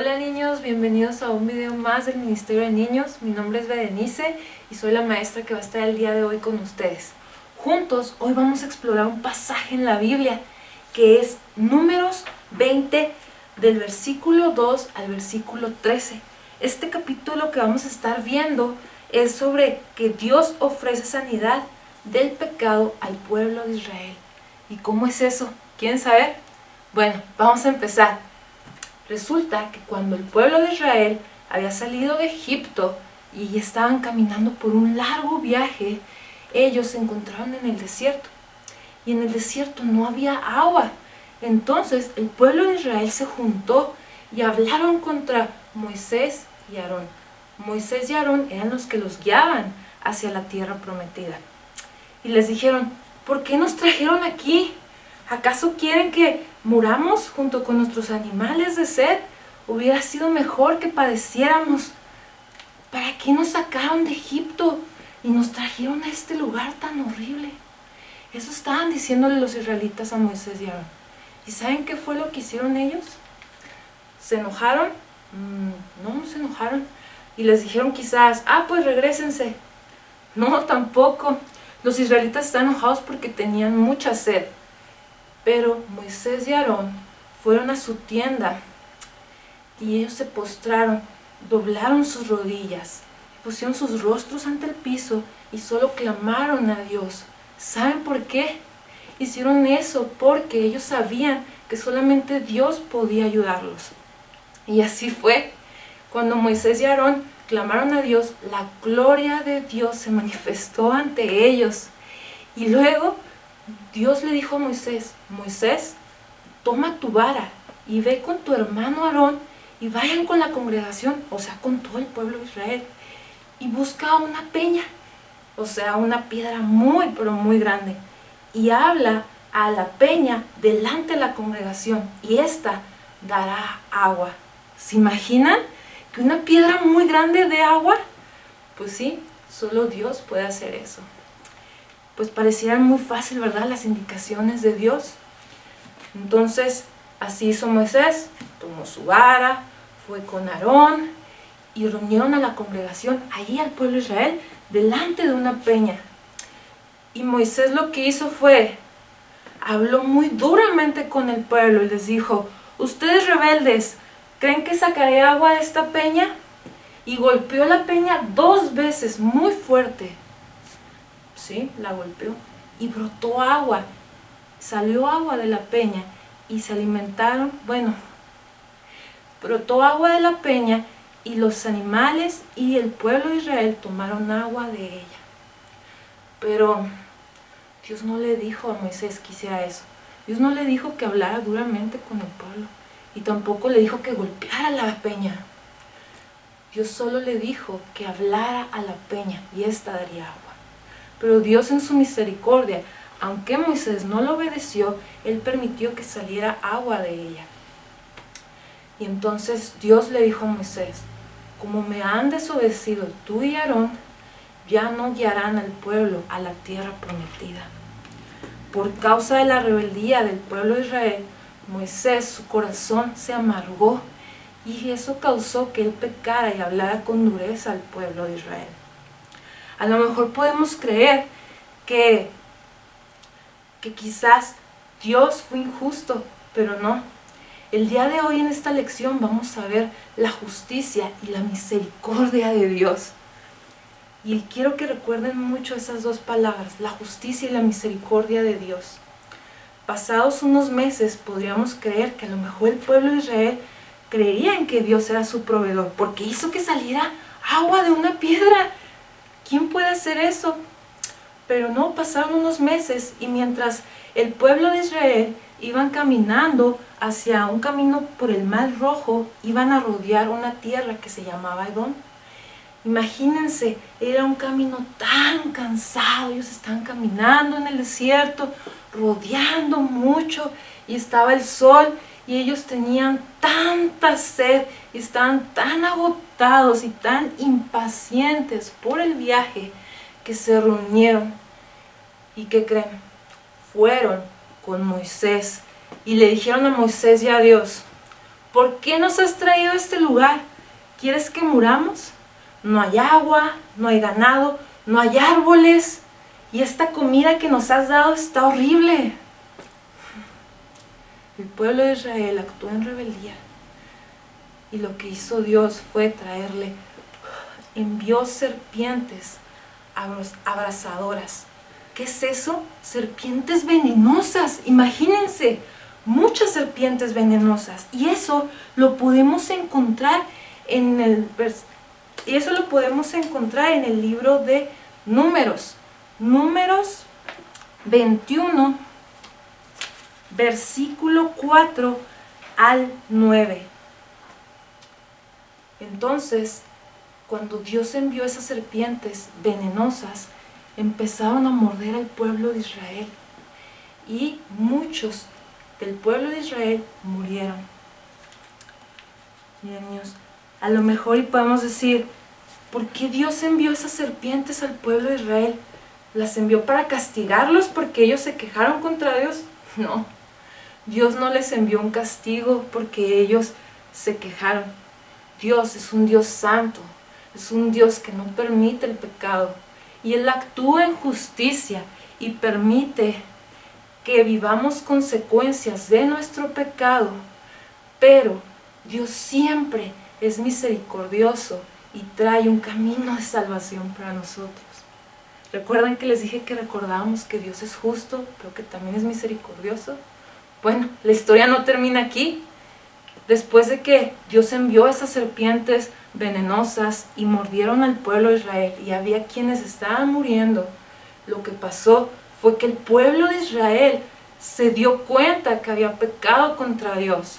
Hola niños, bienvenidos a un video más del Ministerio de Niños. Mi nombre es Berenice y soy la maestra que va a estar el día de hoy con ustedes. Juntos, hoy vamos a explorar un pasaje en la Biblia que es Números 20 del versículo 2 al versículo 13. Este capítulo que vamos a estar viendo es sobre que Dios ofrece sanidad del pecado al pueblo de Israel. ¿Y cómo es eso? ¿Quieren saber? Bueno, vamos a empezar. Resulta que cuando el pueblo de Israel había salido de Egipto y estaban caminando por un largo viaje, ellos se encontraron en el desierto. Y en el desierto no había agua. Entonces el pueblo de Israel se juntó y hablaron contra Moisés y Aarón. Moisés y Aarón eran los que los guiaban hacia la tierra prometida. Y les dijeron, ¿por qué nos trajeron aquí? ¿Acaso quieren que muramos junto con nuestros animales de sed? Hubiera sido mejor que padeciéramos. ¿Para qué nos sacaron de Egipto y nos trajeron a este lugar tan horrible? Eso estaban diciéndole los israelitas a Moisés y Aarón. ¿Y saben qué fue lo que hicieron ellos? ¿Se enojaron? No se enojaron. Y les dijeron quizás, pues regrésense. No, tampoco. Los israelitas están enojados porque tenían mucha sed. Pero Moisés y Aarón fueron a su tienda y ellos se postraron, doblaron sus rodillas, pusieron sus rostros ante el piso y solo clamaron a Dios. ¿Saben por qué? Hicieron eso porque ellos sabían que solamente Dios podía ayudarlos. Y así fue. Cuando Moisés y Aarón clamaron a Dios, la gloria de Dios se manifestó ante ellos. Y luego Dios le dijo a Moisés, Moisés, toma tu vara y ve con tu hermano Aarón y vayan con la congregación, o sea, con todo el pueblo de Israel, y busca una peña, o sea, una piedra muy, pero muy grande, y habla a la peña delante de la congregación, y ésta dará agua. ¿Se imaginan que una piedra muy grande dé agua? Pues sí, solo Dios puede hacer eso. Pues parecieran muy fácil, ¿verdad? Las indicaciones de Dios. Entonces, así hizo Moisés, tomó su vara, fue con Aarón y reunieron a la congregación, allí al pueblo de Israel, delante de una peña. Y Moisés lo que hizo fue, habló muy duramente con el pueblo y les dijo, ustedes rebeldes, ¿creen que sacaré agua de esta peña? Y golpeó la peña 2 veces, muy fuerte. Sí, la golpeó y brotó agua, salió agua de la peña y se alimentaron, brotó agua de la peña y los animales y el pueblo de Israel tomaron agua de ella. Pero Dios no le dijo a Moisés que hiciera eso. Dios no le dijo que hablara duramente con el pueblo y tampoco le dijo que golpeara la peña. Dios solo le dijo que hablara a la peña y ésta daría agua. Pero Dios en su misericordia, aunque Moisés no lo obedeció, Él permitió que saliera agua de ella. Y entonces Dios le dijo a Moisés, como me han desobedecido tú y Aarón, ya no guiarán al pueblo a la tierra prometida. Por causa de la rebeldía del pueblo de Israel, Moisés, su corazón se amargó y eso causó que él pecara y hablara con dureza al pueblo de Israel. A lo mejor podemos creer que quizás Dios fue injusto, pero no. El día de hoy en esta lección vamos a ver la justicia y la misericordia de Dios. Y quiero que recuerden mucho esas 2 palabras, la justicia y la misericordia de Dios. Pasados unos meses podríamos creer que a lo mejor el pueblo de Israel creía en que Dios era su proveedor, porque hizo que saliera agua de una piedra. ¿Quién puede hacer eso? Pero no, pasaron unos meses y mientras el pueblo de Israel iban caminando hacia un camino por el Mar Rojo, iban a rodear una tierra que se llamaba Edom. Imagínense, era un camino tan cansado, ellos estaban caminando en el desierto, rodeando mucho y estaba el sol y ellos tenían tanta sed y estaban tan agotados y tan impacientes por el viaje que se reunieron. ¿Y qué creen? Fueron con Moisés y le dijeron a Moisés y a Dios, ¿por qué nos has traído a este lugar? ¿Quieres que muramos? No hay agua, no hay ganado, no hay árboles, y esta comida que nos has dado está horrible. El pueblo de Israel actuó en rebeldía, y lo que hizo Dios fue envió serpientes abrasadoras. ¿Qué es eso? Serpientes venenosas, imagínense, muchas serpientes venenosas. Y eso lo podemos encontrar en el libro de Números. Números 21, versículo 4 al 9. Entonces, cuando Dios envió esas serpientes venenosas, empezaron a morder al pueblo de Israel. Y muchos del pueblo de Israel murieron. Miren, niños, a lo mejor y podemos decir, ¿por qué Dios envió esas serpientes al pueblo de Israel? ¿Las envió para castigarlos porque ellos se quejaron contra Dios? No, Dios no les envió un castigo porque ellos se quejaron. Dios es un Dios santo, es un Dios que no permite el pecado. Y Él actúa en justicia y permite que vivamos consecuencias de nuestro pecado. Pero Dios siempre es misericordioso y trae un camino de salvación para nosotros. ¿Recuerdan que les dije que recordábamos que Dios es justo, pero que también es misericordioso? Bueno, la historia no termina aquí. Después de que Dios envió esas serpientes venenosas y mordieron al pueblo de Israel, y había quienes estaban muriendo, lo que pasó fue que el pueblo de Israel se dio cuenta que había pecado contra Dios.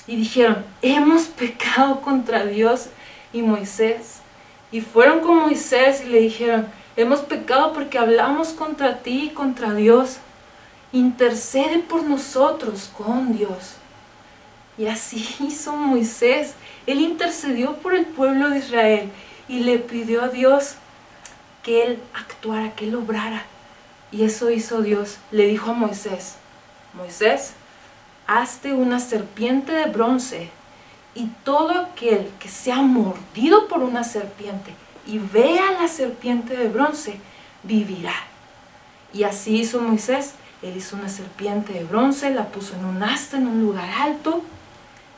Y dijeron, hemos pecado contra Dios y Moisés. Y fueron con Moisés y le dijeron, hemos pecado porque hablamos contra ti y contra Dios. Intercede por nosotros con Dios. Y así hizo Moisés. Él intercedió por el pueblo de Israel y le pidió a Dios que Él actuara, que Él obrara. Y eso hizo Dios. Le dijo a Moisés, Moisés, hazte una serpiente de bronce, y todo aquel que sea mordido por una serpiente y vea la serpiente de bronce, vivirá. Y así hizo Moisés. Él hizo una serpiente de bronce, la puso en un asta, en un lugar alto,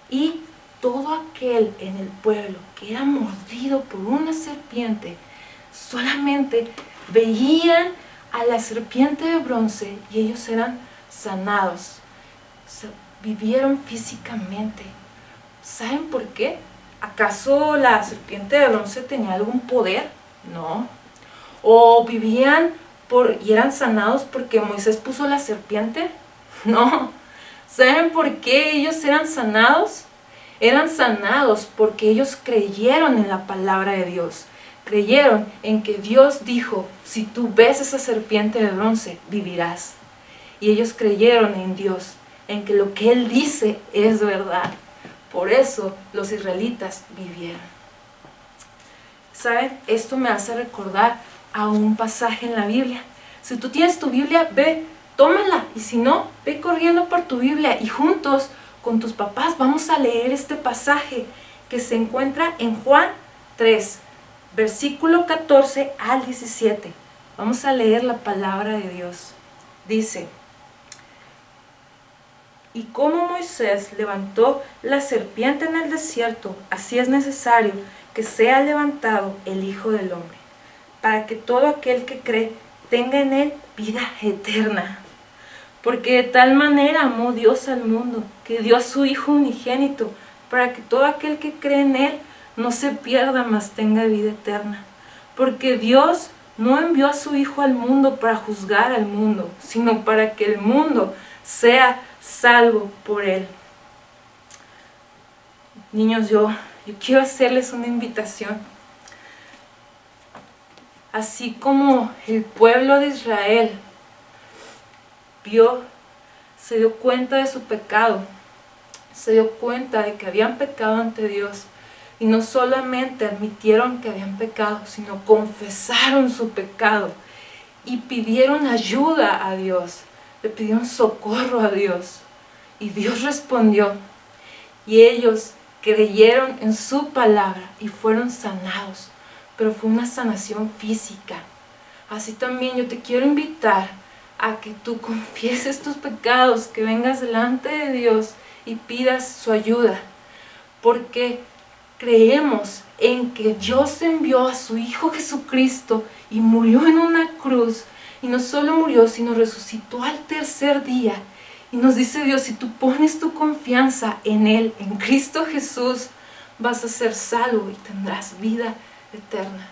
y todo aquel en el pueblo que era mordido por una serpiente, solamente veían a la serpiente de bronce y ellos eran sanados. Vivieron físicamente. ¿Saben por qué? ¿Acaso la serpiente de bronce tenía algún poder? No. ¿O vivían y eran sanados porque Moisés puso la serpiente? No. ¿Saben por qué ellos eran sanados? Eran sanados porque ellos creyeron en la palabra de Dios. Creyeron en que Dios dijo, si tú ves esa serpiente de bronce, vivirás. Y ellos creyeron en Dios, en que lo que Él dice es verdad. Por eso los israelitas vivieron. ¿Saben? Esto me hace recordar a un pasaje en la Biblia. Si tú tienes tu Biblia, ve, tómala. Y si no, ve corriendo por tu Biblia y juntos con tus papás vamos a leer este pasaje que se encuentra en Juan 3, versículo 14 al 17. Vamos a leer la palabra de Dios. Dice, y como Moisés levantó la serpiente en el desierto, así es necesario que sea levantado el Hijo del Hombre, para que todo aquel que cree tenga en él vida eterna. Porque de tal manera amó Dios al mundo, que dio a su Hijo unigénito, para que todo aquel que cree en él no se pierda, mas tenga vida eterna. Porque Dios no envió a su Hijo al mundo para juzgar al mundo, sino para que el mundo sea salvo por él. Niños, yo quiero hacerles una invitación. Así como el pueblo de Israel se dio cuenta de su pecado, se dio cuenta de que habían pecado ante Dios, y no solamente admitieron que habían pecado, sino confesaron su pecado y pidieron ayuda a Dios, le pidieron socorro a Dios, y Dios respondió. y ellos creyeron en su palabra y fueron sanados, pero fue una sanación física. Así también yo te quiero invitar a que tú confieses tus pecados, que vengas delante de Dios y pidas su ayuda, porque creemos en que Dios envió a su Hijo Jesucristo y murió en una cruz, y no solo murió, sino resucitó al tercer día. Y nos dice Dios, si tú pones tu confianza en Él, en Cristo Jesús, vas a ser salvo y tendrás vida eterna.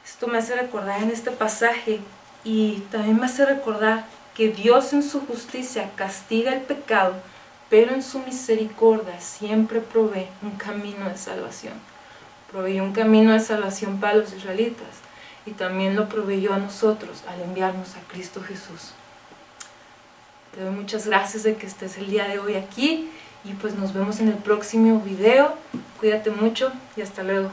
Esto me hace recordar en este pasaje, y también me hace recordar que Dios en su justicia castiga el pecado, pero en su misericordia siempre provee un camino de salvación. Proveyó un camino de salvación para los israelitas, y también lo proveyó a nosotros al enviarnos a Cristo Jesús. Te doy muchas gracias de que estés el día de hoy aquí, y pues nos vemos en el próximo video. Cuídate mucho y hasta luego.